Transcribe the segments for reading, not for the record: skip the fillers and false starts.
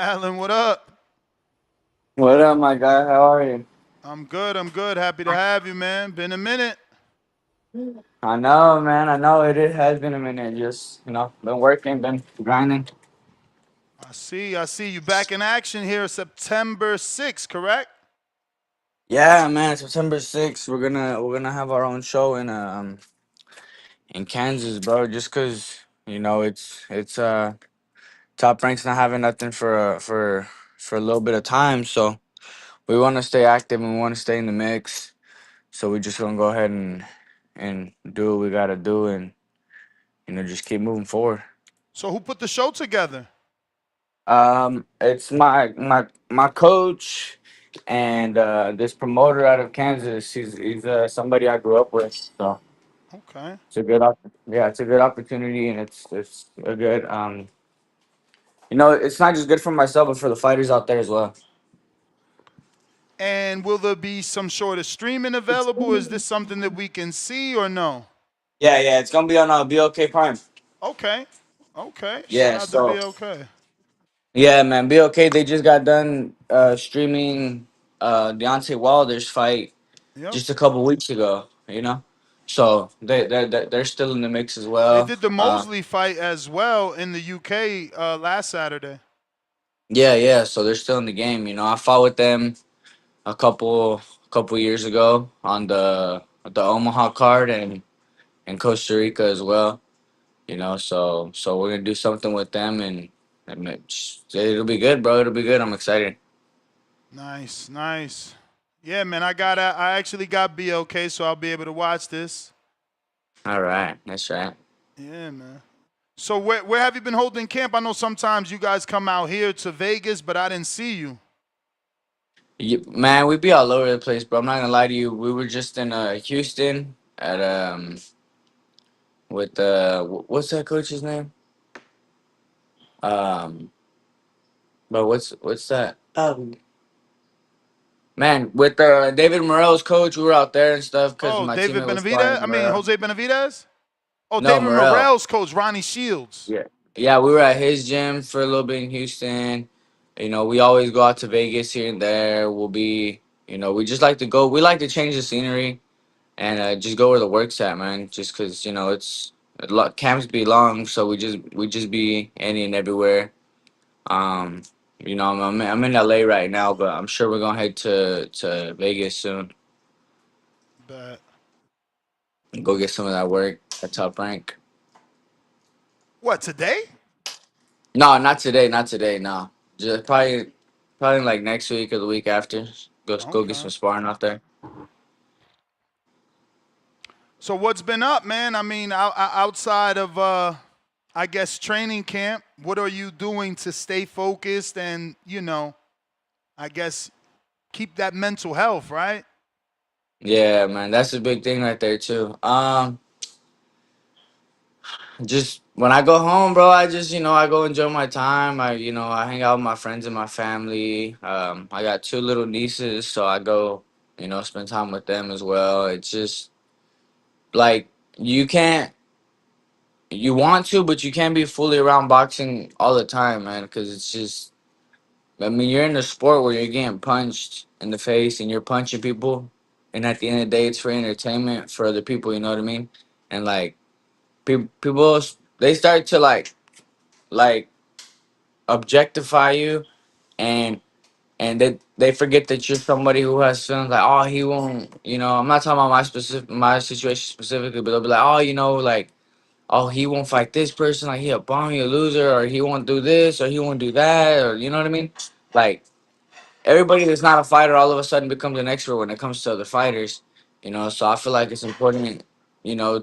Alan, what up? What up, my guy? How are you? I'm good. I'm good. Happy to have you, man. Been a minute. I know, man. I know it has been a minute. Just been working, been grinding. I see you back in action here September 6th, correct? Yeah, man. September 6th, we're gonna have our own show in Kansas, bro. Just cause it's Top Rank's not having nothing for a little bit of time, so we want to stay active and we want to stay in the mix. So we just gonna go ahead and do what we gotta do and just keep moving forward. So who put the show together? It's my coach and this promoter out of Kansas. He's somebody I grew up with, so Okay. yeah, it's a good opportunity, and it's a good it's not just good for myself, but for the fighters out there as well. And will there be some sort of streaming available? Is this something that we can see or no? Yeah, it's gonna be on BOK Prime. Okay. Okay. Shout Yeah, out to so BLK. yeah, man, BOK, they just got done streaming Deontay Wilder's fight Yep. just a couple weeks ago. So they're still in the mix as They well. did the Mosley fight as well in the UK last Saturday. Yeah. So they're still in the game. I fought with them a couple years ago on the Omaha card and in Costa Rica as well. So we're gonna do something with them and it'll be good, bro. It'll be good. I'm excited. Nice, nice. Yeah, man, I actually got BLK, so I'll be able to watch this. All right, that's right. Yeah, man. So where have you been holding camp? I know sometimes you guys come out here to Vegas, but I didn't see you. Man, we be all over the place, bro. I'm not gonna lie to you. We were just in Houston at with what's that coach's name? Um, but what's that? Man, with David Morrell's coach, we were out there and stuff because Oh, my David teammate was flying Benavidez? as I mean, well. Jose Benavidez? Oh, No, David Morrell. Morrell's coach, Ronnie Shields. Yeah, yeah, we were at his gym for a little bit in Houston. We always go out to Vegas here and there. We just like to go. We like to change the scenery and just go where the work's at, man. Just because it's a lot camps be long, so we just be any and everywhere. Um, I'm in LA right now, but I'm sure we're gonna head to Vegas soon But and go get some of that work at Top Rank. what, today? No, not today, not today. No, just probably like next week or the week after. Go get some Okay. sparring out there. So what's been up, man? I mean, outside of I guess training camp, what are you doing to stay focused and, I guess keep that mental health, right? Yeah, man, that's a big thing right there too. Just when I go home, bro, I just I go enjoy my time. I hang out with my friends and my family. I got two little nieces, so I go spend time with them as well. It's just like you can't you want to, but you can't be fully around boxing all the time, man, because it's just. I mean, you're in a sport where you're getting punched in the face and you're punching people, and at the end of the day, it's for entertainment for other people. You know what I mean? And like people, they start to like objectify you, and they forget that you're somebody who has feelings. Like, oh, he won't. I'm not talking about my situation specifically, but they'll be like, oh, like, oh, he won't fight this person. Like, he a bum, he a loser, or he won't do this, or he won't do that, or you know what I mean? Like everybody that's not a fighter all of a sudden becomes an expert when it comes to other fighters. So I feel like it's important,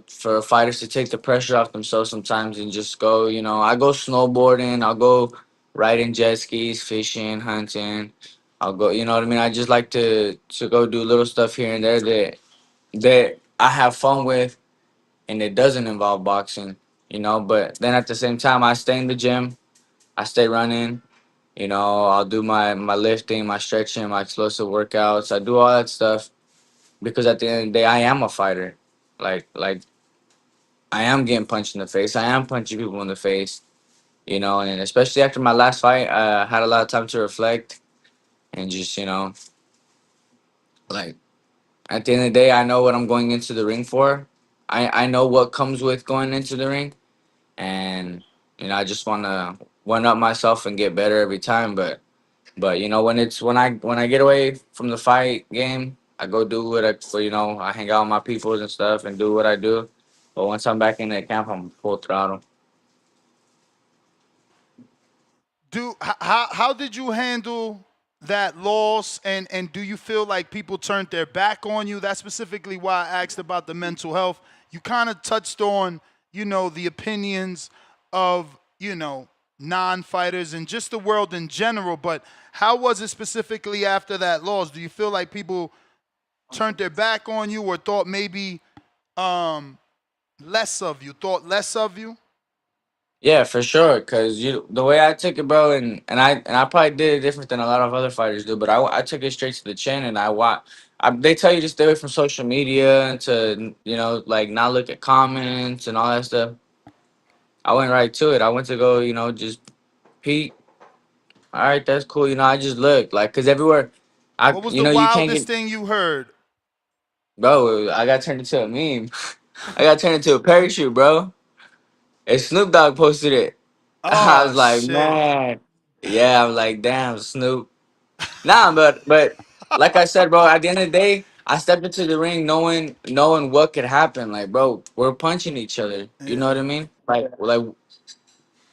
for fighters to take the pressure off themselves sometimes and just go. I go snowboarding, I'll go riding jet skis, fishing, hunting. I'll go, you know what I mean? I just like to go do little stuff here and there that I have fun with and it doesn't involve boxing. But then at the same time I stay in the gym, I stay running. I'll do my lifting, my stretching, my explosive workouts. I do all that stuff because at the end of the day, I am a fighter. Like I am getting punched in the face. I am punching people in the face. you know, and especially after my last fight, I had a lot of time to reflect and just, you know, like at the end of the day, I know what I'm going into the ring for. I know what comes with going into the ring, and you know, I just want to one up myself and get better every time. But you know, when I get away from the fight game, I go do what you know, I hang out with my people and stuff and do what I do. But once I'm back in the camp, I'm full throttle. How did you handle that loss, and do you feel like people turned their back on you? That's specifically why I asked about the mental health. You kind of touched on, the opinions of, non-fighters and just the world in general, but how was it specifically after that loss? Do you feel like people turned their back on you, or thought maybe um thought less of you? Yeah, for sure. Cause the way I took it, bro, and I probably did it different than a lot of other fighters do, but I took it straight to the chin, and they tell you to stay away from social media and to like not look at comments and all that stuff. I went right to it. I went to go, just Pete. All right, that's cool. I just looked like, cause everywhere, What was the you can't wildest get, thing you heard? bro. I got turned into a meme. I got turned into a parachute, bro. And Snoop Dogg posted it. I Oh was like, shit. man, yeah. I'm like, damn, Snoop. Nah, but like I said, bro. At the end of the day, I stepped into the ring knowing what could happen. Like, bro, we're punching each other. You know what Yeah. I mean? Like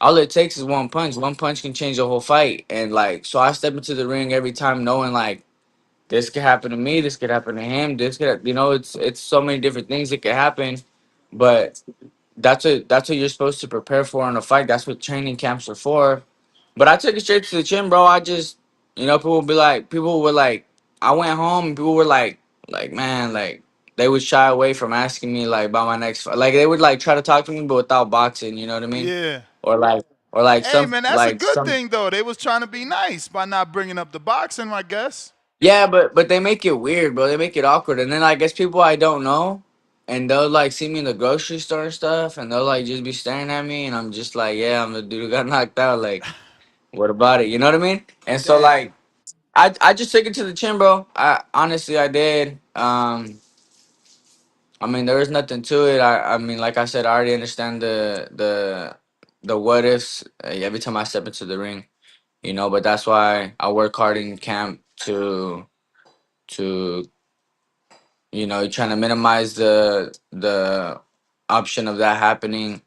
all it takes is one punch. One punch can change the whole fight. And like, so I step into the ring every time knowing like this could happen to me. This could happen to him. This could, it's so many different things that could happen. But that's what you're supposed to prepare for in a fight. That's what training camps are for. But I took it straight to the chin, bro. I just, people were like, I went home and people were like, man, like they would shy away from asking me like about my next fight. Like they would like try to talk to me, but without boxing. You know what I mean? Yeah. Or like Hey some man, that's a like good some. thing though. They was trying to be nice by not bringing up the boxing, I guess. Yeah, but they make it weird, bro. They make it awkward, and then I guess people I don't know, and they'll like see me in the grocery store and stuff, and they'll like just be staring at me, and I'm just like, yeah, I'm the dude who got knocked out. Like, what about it? You know what I mean? And so Damn. like, I just took it to the chin, bro. I honestly I did. I mean, there was nothing to it. I mean, like I said, I already understand the what ifs every time I step into the ring, But that's why I work hard in camp to trying to minimize the option of that happening,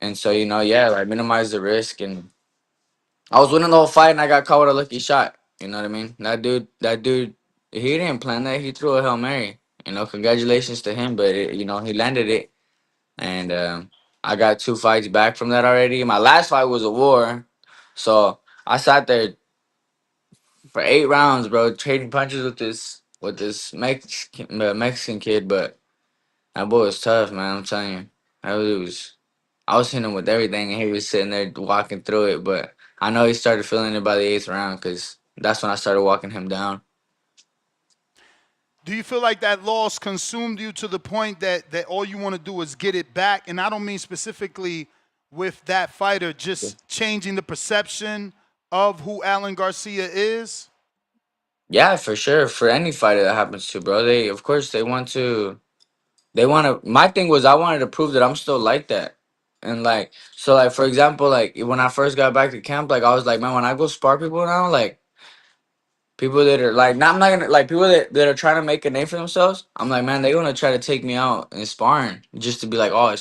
and so yeah, like minimize the risk. And I was winning the whole fight, and I got caught with a lucky shot. You know what I mean? That dude, he didn't plan that. He threw a Hail Mary. Congratulations to him, but he landed it, and I got 2 fights back from that already. My last fight was a war, so I sat there for 8 rounds, bro, trading punches with this Mexican kid, but that boy was tough, man. I'm telling you, I was hitting him with everything, and he was sitting there walking through it. But I know he started feeling it by the 8th round, because that's when I started walking him down. Do you feel like that loss consumed you to the point that all you want to do is get it back? And I don't mean specifically with that fighter, just changing the perception of who Alan Garcia is. Yeah, for sure. For any fighter that happens to, bro, they of course they want to. They want to. My thing was I wanted to prove that I'm still like that, and like so, like for example, like when I first got back to camp, like I was like, man, when I go spar people now, like people that are like, not, I'm not gonna like people that are trying to make a name for themselves. I'm like, man, they gonna try to take me out in sparring just to be like, oh,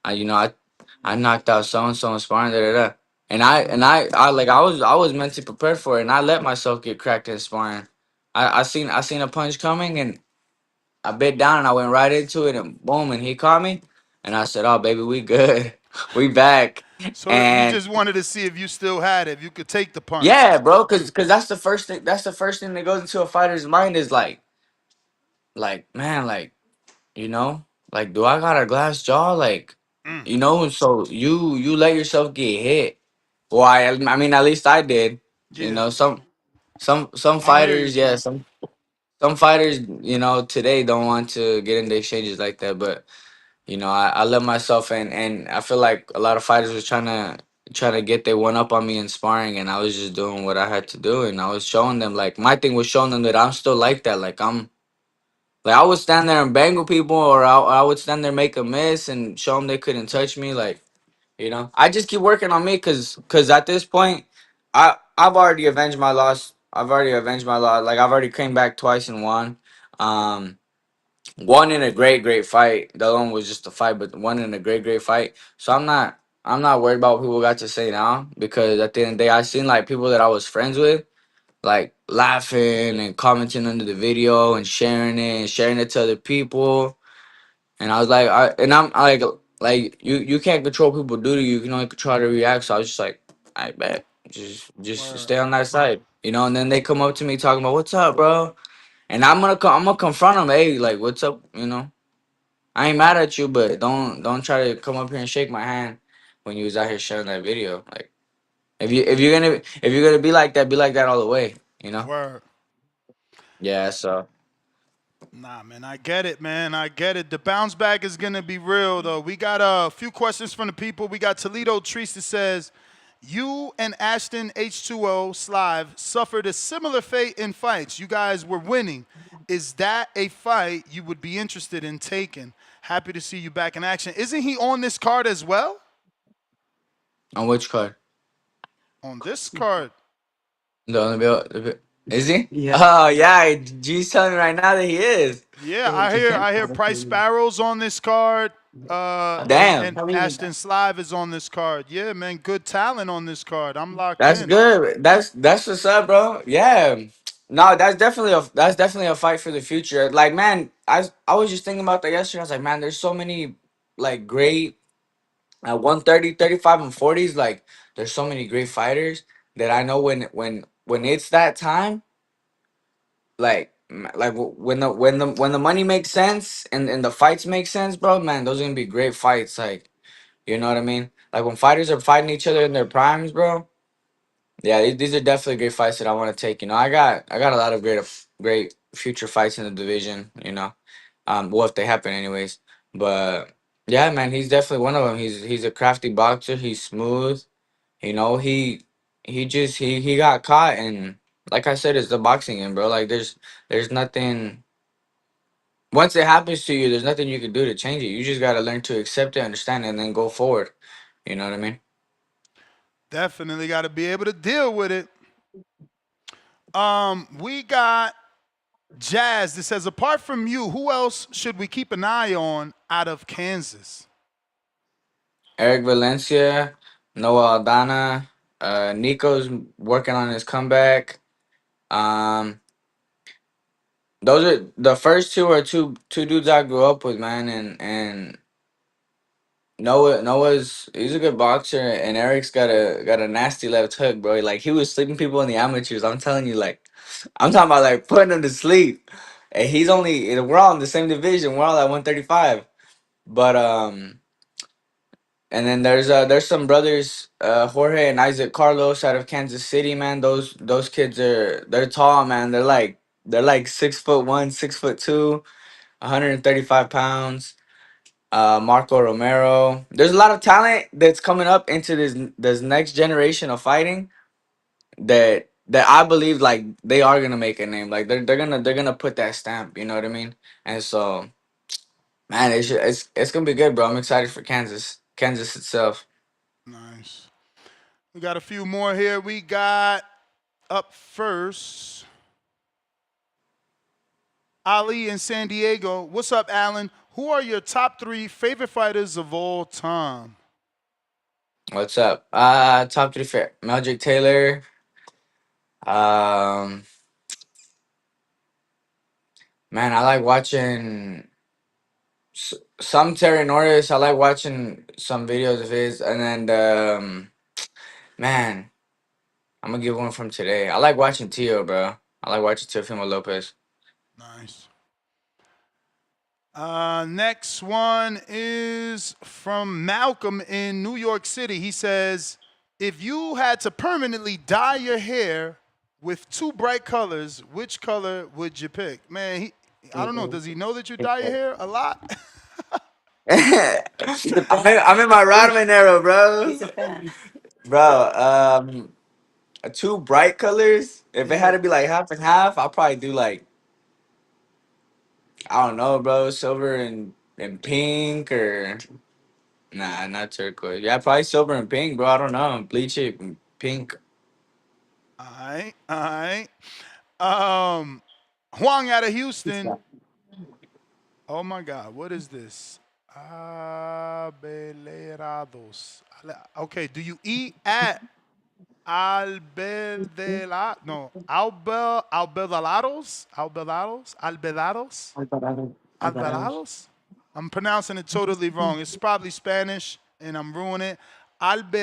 I knocked out so and so in sparring, da da da. And I like I was mentally prepared for it, and I let myself get cracked in sparring. I seen a punch coming, and I bit down, and I went right into it, and boom, and he caught me, and I said, oh baby, we good, we back, So you and just wanted to see if you still had it, if you could take the punch. yeah, bro, cause that's the first thing. That's the first thing that goes into a fighter's mind is man, you know, do I got a glass jaw? Mm, And so you let yourself get hit. Well, I mean, at least I did. yeah, Some I hear you, fighters, yeah, son. some fighters, today don't want to get into exchanges like that. But I let myself in, and I feel like a lot of fighters was trying to try to get their one up on me in sparring, and I was just doing what I had to do, and I was showing them, like, my thing was showing them that I'm still like that. Like, I would stand there and bang with people, or I would stand there, make a miss, and show them they couldn't touch me. Like, I just keep working on me, cause at this point, I've already avenged my loss. I've already avenged my loss. Like, I've already came back twice and won. Um, One in a great fight. The other one was just a fight, but one in a great fight. So I'm not worried about what people got to say now, because at the end of the day, I seen like people that I was friends with like laughing and commenting under the video and sharing it to other people. And I was like, I'm like you can't control what people do to you. You can only control how to react. So I was just like, I bet just Word. stay on that side, And then they come up to me talking about what's up, bro. And I'm gonna confront them. Hey, like, what's up? I ain't mad at you, but don't try to come up here and shake my hand when you was out here sharing that video. Like, if you're gonna be like that all the way. You know? Word. Yeah. So Nah, man, I get it, man. I get it. The bounce back is gonna be real, though. We got a few questions from the people. We got Toledo Treese that says, "You and Ashton H2O Slive suffered a similar fate in fights. You guys were winning. Is that a fight you would be interested in taking? Happy to see you back in action. Isn't he on this card as well? on which card? On this card, The only is he? Yeah. Oh yeah, G's telling me right now that he is. yeah. I hear Price Sparrow's on this card. And Damn. Ashton Slive is on this card. Yeah, man, good talent on this card. I'm locked That's in. good. That's what's up, bro. Yeah. No, that's definitely a fight for the future. Like, man, I was just thinking about that yesterday. I was like, man, there's so many like great at 130, 35, and 40s. Like, there's so many great fighters that I know when it's that time, when the money makes sense and the fights make sense, bro, man, those are gonna be great fights. Like, you know what I mean? Like, when fighters are fighting each other in their primes, bro. Yeah, these are definitely great fights that I want to take. I got a lot of great future fights in the division. Well, if they happen, anyways. But yeah, man, he's definitely one of them. He's a crafty boxer. He's smooth. He got caught, and like I said, it's the boxing game, bro. Like, there's nothing. Once it happens to you, there's nothing you can do to change it. You just gotta learn to accept it, understand it, and then go forward. You know what I mean? Definitely got to be able to deal with it. We got Jazz that says, apart from you, who else should we keep an eye on out of Kansas? Eric Valencia, Noah Aldana, Nico's working on his comeback. Um, those are the first two are two dudes I grew up with, man, and Noah's he's a good boxer, and Eric's got a nasty left hook, bro. Like, he was sleeping people in the amateurs. I'm telling you, like, I'm talking about like putting them to sleep. And we're all in the same division. We're all at 135, but And then there's some brothers, Jorge and Isaac Carlos out of Kansas City, man. Those kids they're tall, man. They're like 6'1", 6'2", 135 pounds. Marco Romero. There's a lot of talent that's coming up into this next generation of fighting that I believe, like, they are gonna make a name. Like, they're gonna put that stamp. You know what I mean? And so, man, it's gonna be good, bro. I'm excited for Kansas itself. Nice. We got a few more here. We got up first Ali in San Diego. What's up, Alan? Who are your top three favorite fighters of all time? What's up? Top three fair. Meldrick Taylor. Um, man, I like watching some Terry Norris. I like watching some videos of his, and then man, I'm gonna give one from today. I like watching Tio, bro. I like watching Teofimo Lopez. Nice. Next one is from Malcolm in New York City. He says, if you had to permanently dye your hair with two bright colors, which color would you pick? Man, I don't know. Does he know that you dye your hair a lot? I'm in my Rodman era, bro. bro. Two bright colors. If it had Yeah. to be like half and half, I'll probably do like I don't know, bro. Silver and pink or nah, not turquoise. Yeah, probably silver and pink, bro. I don't know. Bleach it pink. All right. All right. Um, Huang out of Houston. Oh my God, what is this? Abelerados. Okay, do you eat at Albedela? No, Albelados? I'm pronouncing it totally wrong. It's probably Spanish, and I'm ruining it. Albelaros.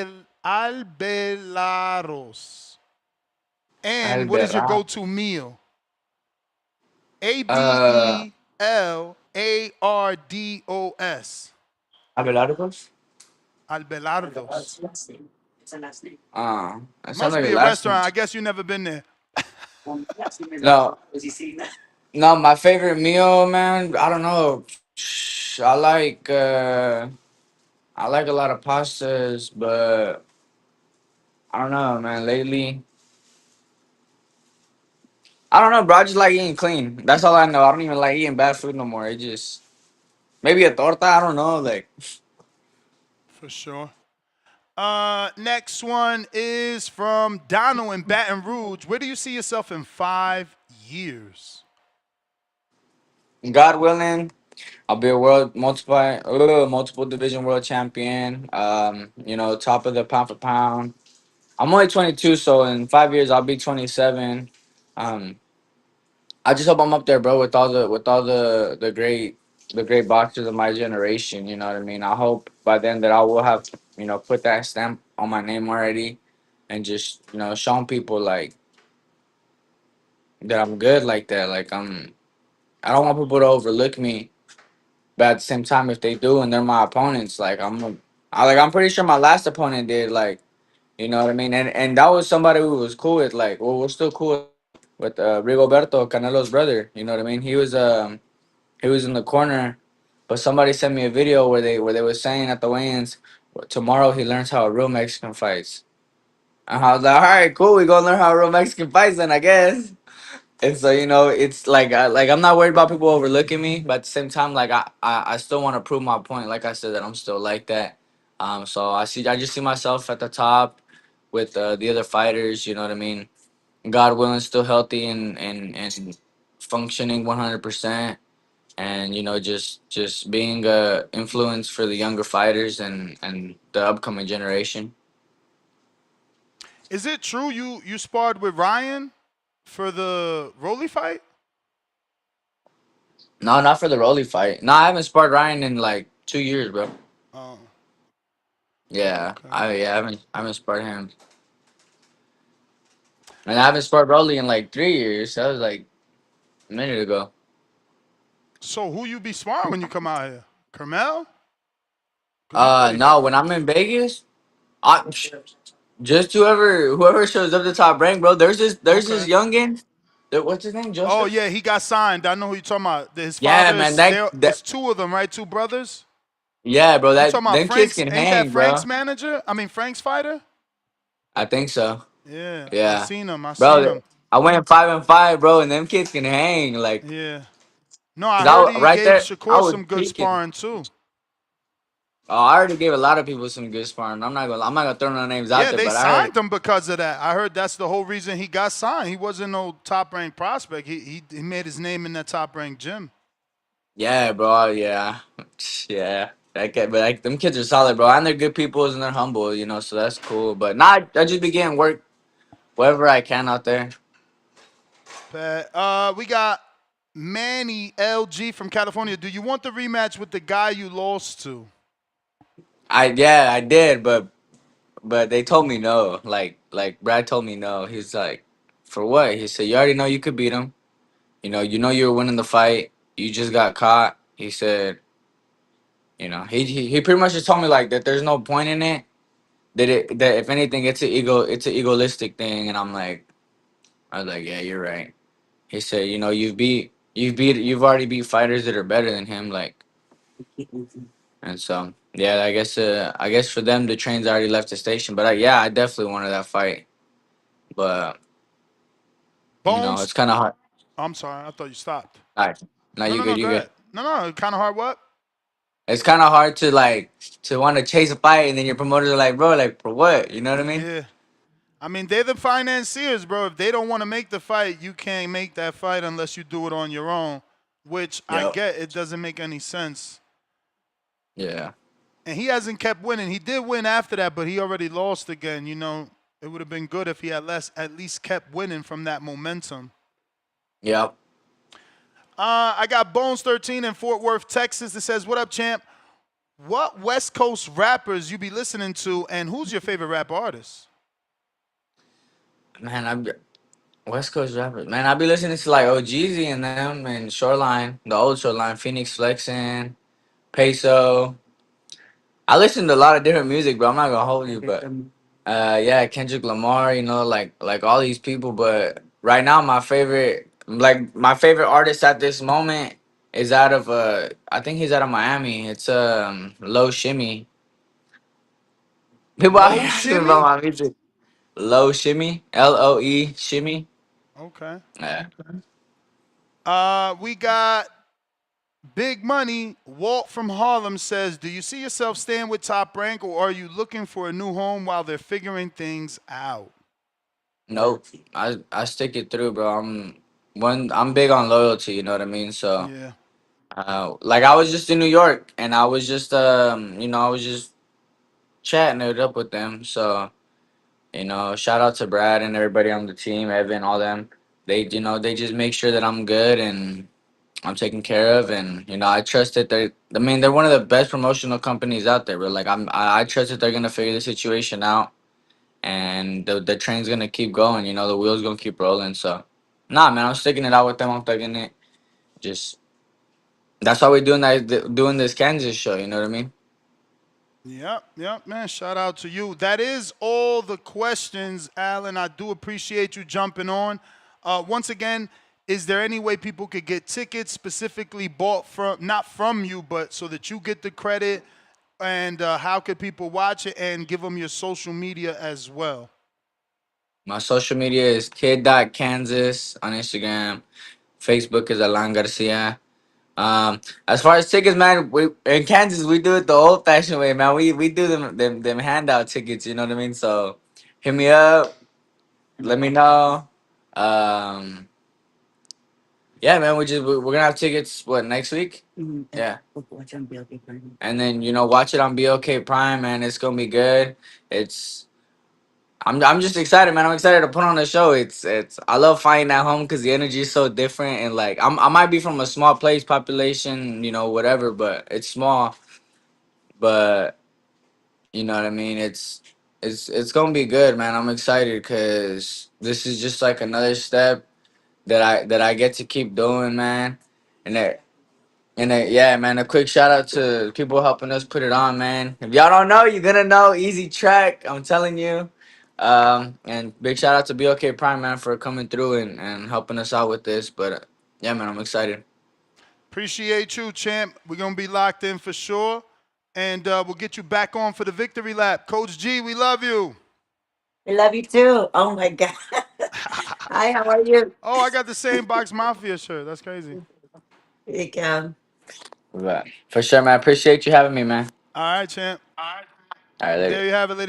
And what is your Albera. go-to meal? A B Uh, E L A R D O S. Abelardos. Albelardos. That sounds Must like a be a last restaurant. name. I guess you never been there. No, no, my favorite meal, man. I don't know. I like I like a lot of pastas, but I don't know, man. Lately, I don't know, bro. I just like eating clean. That's all I know. I don't even like eating bad food no more. It just maybe a torta. I don't know. Like For sure. Next one is from Donald in Baton Rouge. Where do you see yourself in 5 years? God willing, I'll be a multiple division world champion. Top of the pound for pound. I'm only 22, so in 5 years I'll be 27. Um, I just hope I'm up there, bro, with all the great boxers of my generation. You know what I mean? I hope by then that I will have put that stamp on my name already, and just showing people like that I'm good like that. Like I don't want people to overlook me, but at the same time, if they do and they're my opponents, like I'm pretty sure my last opponent did. Like you know what I mean? And that was somebody who was cool with. Like, well, we're still cool with Rigoberto Canelo's brother. You know what I mean? He was in the corner, but somebody sent me a video where they were saying at the weigh-ins, tomorrow he learns how a real Mexican fights. And I was like, all right, cool, we gonna learn how a real Mexican fights then, I guess. And so it's like I'm not worried about people overlooking me, but at the same time, like I still want to prove my point. Like I said, that I'm still like that. So I just see myself at the top with the other fighters. You know what I mean? God willing, still healthy and functioning 100%, and just being a influence for the younger fighters and the upcoming generation. Is it true you sparred with Ryan for the Rolly fight? No, not for the Rolly fight. No, I haven't sparred Ryan in like 2 years, bro. Oh, Yeah, okay. I haven't sparred him, and I haven't sparred Rolly in like 3 years. That was like a minute ago. So who you be sparring when you come out here? Carmel? Cause you pretty No, good. when I'm in Vegas, I just whoever shows up the top rank, bro. There's this Okay. youngin. What's his name? Oh Joseph. yeah, he got signed. I know who you're talking about. His Yeah, father man. is That there. that It's two of them, right? Two brothers. yeah, bro. You That talking about them kids Frank's? can Ain't that hang, Frank's bro. manager? I mean Frank's fighter. I think so. Yeah, I Yeah, seen him. I seen bro. him. I went 5-5, bro, and them kids can hang. Like, Yeah. No, I 'cause heard he right gave there, I Shakur was some good peeking. sparring too. Oh, I already gave a lot of people some good sparring. I'm not gonna throw no names out Yeah, there, they but I heard. signed him because of that. I heard that's the whole reason he got signed. He wasn't no top ranked prospect. He made his name in that top ranked gym. Yeah, bro. Yeah, yeah. But like them kids are solid, bro, and they're good people and they're humble, so that's cool. But I just be getting work wherever I can out there. We got Manny LG from California. Do you want the rematch with the guy you lost to? I did, but they told me no. Like Brad told me no. He's like, for what? He said you already know you could beat him. You know you were winning the fight. You just got caught. He said, he pretty much just told me like that. There's no point in it. That if anything, it's an egoistic thing. And I was like, yeah, you're right. He said, you've already beat fighters that are better than him. Like, and so. Yeah, I guess for them the trains already left the station. But yeah, I definitely wanted that fight. But you know, Bones. it's kind of hard. I'm sorry. I thought you stopped. All right, no, No, you no, good, no. you Go good. ahead. No, no. Kind of hard. What? It's kind of hard to like to want to chase a fight, and then your promoters are like, bro, like for what? You know what I mean? Yeah. I mean, they're the financiers, bro. If they don't want to make the fight, you can't make that fight unless you do it on your own, which I Yep. get. It doesn't make any sense. Yeah. And he hasn't kept winning. He did win after that, but he already lost again. You know, it would have been good if he had at least kept winning from that momentum. Yep. I got Bones 13 in Fort Worth, Texas. That says, "What up, champ? What West Coast rappers you be listening to, and who's your favorite rap artist?" Man, West Coast rappers. Man, I be listening to like OGZ and them and Shoreline, the old Shoreline, Phoenix Flexin, Peso. I listen to a lot of different music, bro. I'm not gonna hold you, but yeah, Kendrick Lamar, you know, like all these people. But right now, my favorite artist at this moment is out of I think he's out of Miami. It's Low Shimmy. People are Low asking me Shimmy? about my music. Low Shimmy, Loe Shimmy. Okay. Yeah. We got Big Money. Walt from Harlem says, "Do you see yourself staying with Top Rank, or are you looking for a new home while they're figuring things out?" Nope. I stick it through, bro. I'm big on loyalty, you know what I mean? So Yeah. like I was just in New York and I was just you know, I was just chatting it up with them. So, you know, shout out to Brad and everybody on the team, Evan, all them. They you know, they just make sure that I'm good and I'm taken care of and you know, I trust that they're one of the best promotional companies out there, bro. Like I trust that they're gonna figure the situation out and the train's gonna keep going. You know, the wheels gonna keep rolling. So, nah, man, I'm sticking it out with them. I'm thugging it. Just that's why we're doing this Kansas show. You know what I mean? Yep, yep, man. Shout out to you. That is all the questions, Alan. I do appreciate you jumping on. Once again, is there any way people could get tickets specifically bought from, not from you, but so that you get the credit? And how could people watch it, and give them your social media as well? My social media is kid.kansas on Instagram. Facebook is Alan Garcia. As far as tickets, man, we in Kansas we do it the old fashioned way, man. We do them handout tickets. You know what I mean? So hit me up. Let me know. Um, Yeah, man, we're gonna have tickets. What next week? Yeah, and then you know watch it on BOK Prime, man. It's gonna be good. It's I'm just excited, man. I'm excited to put on the show. It's I love fighting at home because the energy is so different and like I might be from a small place, population, you know, whatever, but it's small. But you know what I mean. It's gonna be good, man. I'm excited because this is just like another step that I get to keep doing, man. And that yeah, man, a quick shout out to people helping us put it on, man. If y'all don't know, you're gonna know. Easy track, I'm telling you. And big shout out to BOK Prime, man, for coming through and helping us out with this. But yeah, man, I'm excited. Appreciate you, champ. We're going to be locked in for sure. And we'll get you back on for the victory lap. Coach G, we love you. I love you too. Oh my God. Hi, how are you? Oh, I got the same Box Mafia shirt. That's crazy. Here you go. But for sure, man. Appreciate you having me, man. All right, champ. All right, later. There you have it, ladies.